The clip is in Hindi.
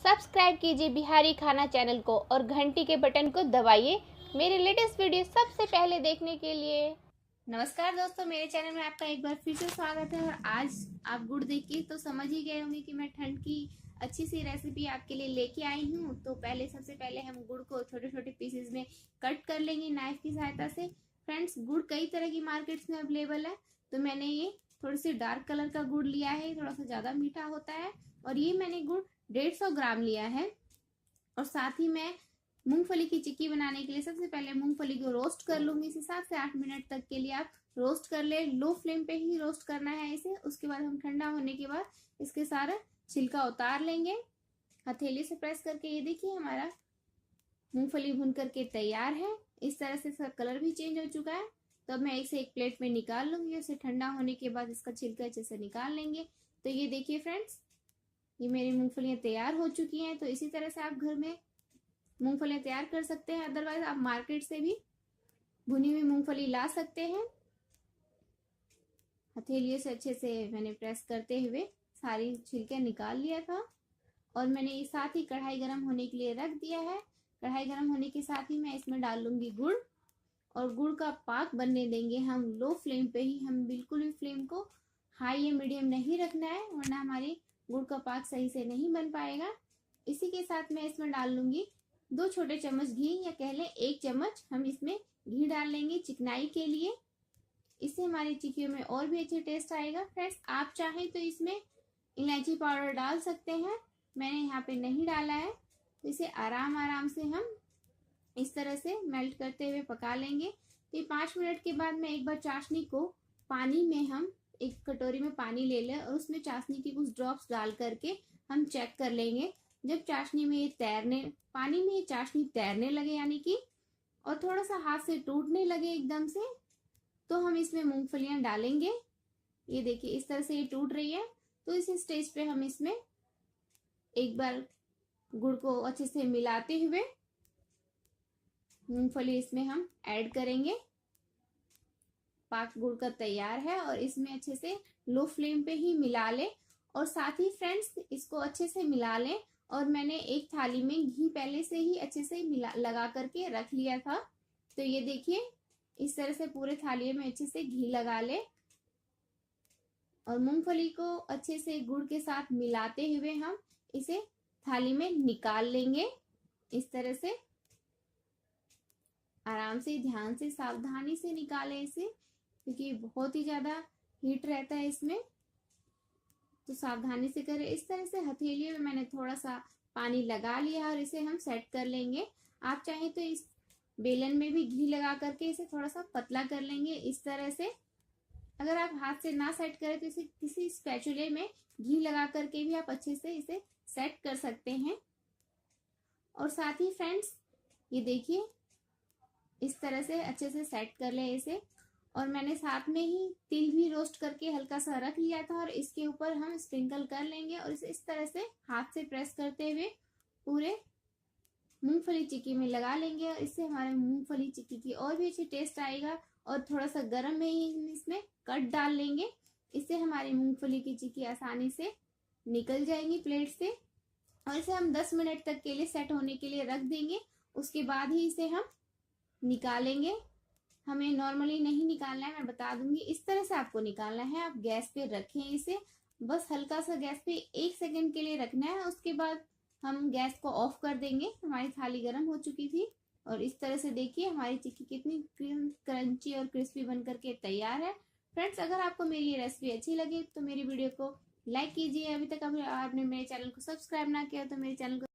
सब्सक्राइब कीजिए बिहारी खाना चैनल को और घंटी के बटन को दबाइए मेरे लेटेस्ट वीडियो सबसे पहले देखने के लिए। नमस्कार दोस्तों, मेरे चैनल में आपका एक बार फिर से स्वागत है। और आज आप गुड़ देखिए तो समझ ही गए होंगे कि मैं ठंड की अच्छी सी रेसिपी आपके लिए लेके आई हूँ। तो सबसे पहले हम गुड़ को छोटे छोटे पीसेस में कट कर लेंगे नाइफ की सहायता से। फ्रेंड्स, गुड़ कई तरह की मार्केट्स में अवेलेबल है। तो मैंने ये थोड़ी सी डार्क कलर का गुड़ लिया है, थोड़ा सा ज्यादा मीठा होता है। और ये मैंने गुड़ 150 ग्राम लिया है। और साथ ही मैं मूंगफली की चिक्की बनाने के लिए सबसे पहले मूंगफली को रोस्ट कर लूंगी। इसे 7 से 8 मिनट तक के लिए आप रोस्ट कर ले। लो फ्लेम पे ही रोस्ट करना है इसे। उसके बाद हम ठंडा होने के बाद इसके सारा छिलका उतार लेंगे हथेली से प्रेस करके। ये देखिए हमारा मूंगफली भून करके तैयार है। इस तरह से इसका कलर भी चेंज हो चुका है। तो अब मैं इसे एक प्लेट में निकाल लूंगी। उसे ठंडा होने के बाद इसका छिलका अच्छे से निकाल लेंगे। तो ये देखिए फ्रेंड्स, ये मेरी मूंगफलियां तैयार हो चुकी हैं। तो इसी तरह से आप घर में मूंगफलियां तैयार कर सकते हैं। अदरवाइज आप मार्केट से भी भुनी हुई मूंगफली ला सकते हैं। हथेलियों से अच्छे से मैंने प्रेस करते हुए सारी छिलके निकाल लिया था। और मैंने ये साथ ही कढ़ाई गर्म होने के लिए रख दिया है। कढ़ाई गर्म होने के साथ ही मैं इसमें डाल लूंगी गुड़। और गुड़ का पाक बनने देंगे हम लो फ्लेम पे ही। हम बिल्कुल भी फ्लेम को हाई या मीडियम नहीं रखना है, वरना हमारी गुड़ का पाक सही से नहीं बन पाएगा। इसी के साथ मैं इसमें डाल लूंगी 2 छोटे चम्मच घी, या कह लें 1 चम्मच हम इसमें घी डाल लेंगे चिकनाई के लिए। इससे हमारी चिक्कियों में और भी अच्छे टेस्ट आएगा। फ्रेंड्स, आप चाहें तो इसमें इलायची पाउडर डाल सकते हैं। मैंने यहाँ पे नहीं डाला है। तो इसे आराम आराम से हम इस तरह से मेल्ट करते हुए पका लेंगे। तो ये 5 मिनट के बाद मैं एक बार चाशनी को पानी में, हम एक कटोरी में पानी ले लें और उसमें चाशनी की कुछ ड्रॉप्स डाल करके हम चेक कर लेंगे। जब चाशनी में ये तैरने, पानी में ये चाशनी तैरने लगे, यानी कि और थोड़ा सा हाथ से टूटने लगे एकदम से, तो हम इसमें मूंगफलियां डालेंगे। ये देखिए इस तरह से ये टूट रही है। तो इस स्टेज पे हम इसमें एक बार गुड़ को अच्छे से मिलाते हुए मूंगफली इसमें हम ऐड करेंगे। पाक गुड़ का तैयार है और इसमें अच्छे से लो फ्लेम पे ही मिला लें। और साथ ही फ्रेंड्स, इसको अच्छे से मिला लें। और मैंने एक थाली में घी पहले से ही अच्छे से मिला लगा करके रख लिया था। तो ये देखिए इस तरह से पूरे थाली में अच्छे से घी लगा ले और मूंगफली को अच्छे से गुड़ के साथ मिलाते हुए हम इसे थाली में निकाल लेंगे। इस तरह से आराम से, ध्यान से, सावधानी से निकालें इसे, क्योंकि बहुत ही ज्यादा हीट रहता है इसमें। तो सावधानी से करें। इस तरह से हथेलियों में मैंने थोड़ा सा पानी लगा लिया और इसे हम सेट कर लेंगे। आप चाहें तो इस बेलन में भी घी लगा करके इसे थोड़ा सा पतला कर लेंगे इस तरह से। अगर आप हाथ से ना सेट करें तो इसे किसी स्पैचुले में घी लगा करके भी आप अच्छे से इसे सेट कर सकते हैं। और साथ ही फ्रेंड्स, ये देखिए इस तरह से अच्छे से सेट कर ले इसे। और मैंने साथ में ही तिल भी रोस्ट करके हल्का सा रख लिया था और इसके ऊपर हम स्प्रिंकल कर लेंगे। और इसे इस तरह से हाथ से प्रेस करते हुए पूरे मूंगफली चिक्की में लगा लेंगे। और इससे हमारे मूंगफली चिक्की की और भी अच्छी टेस्ट आएगा। और थोड़ा सा गर्म में ही हम इसमें कट डाल लेंगे। इससे हमारी मूंगफली की चिक्की आसानी से निकल जाएंगी प्लेट से। और इसे हम 10 मिनट तक के लिए सेट होने के लिए रख देंगे। उसके बाद ही इसे हम निकालेंगे। हमें नॉर्मली नहीं निकालना है, मैं बता दूंगी। इस तरह से आपको निकालना है। आप गैस पे रखें इसे, बस हल्का सा गैस पे 1 सेकंड के लिए रखना है। उसके बाद हम गैस को ऑफ कर देंगे। हमारी थाली गर्म हो चुकी थी। और इस तरह से देखिए हमारी चिक्की कितनी क्रंची और क्रिस्पी बन करके तैयार है। फ्रेंड्स, अगर आपको मेरी ये रेसिपी अच्छी लगी तो मेरी वीडियो को लाइक कीजिए। अभी तक आपने मेरे चैनल को सब्सक्राइब ना किया तो मेरे चैनल को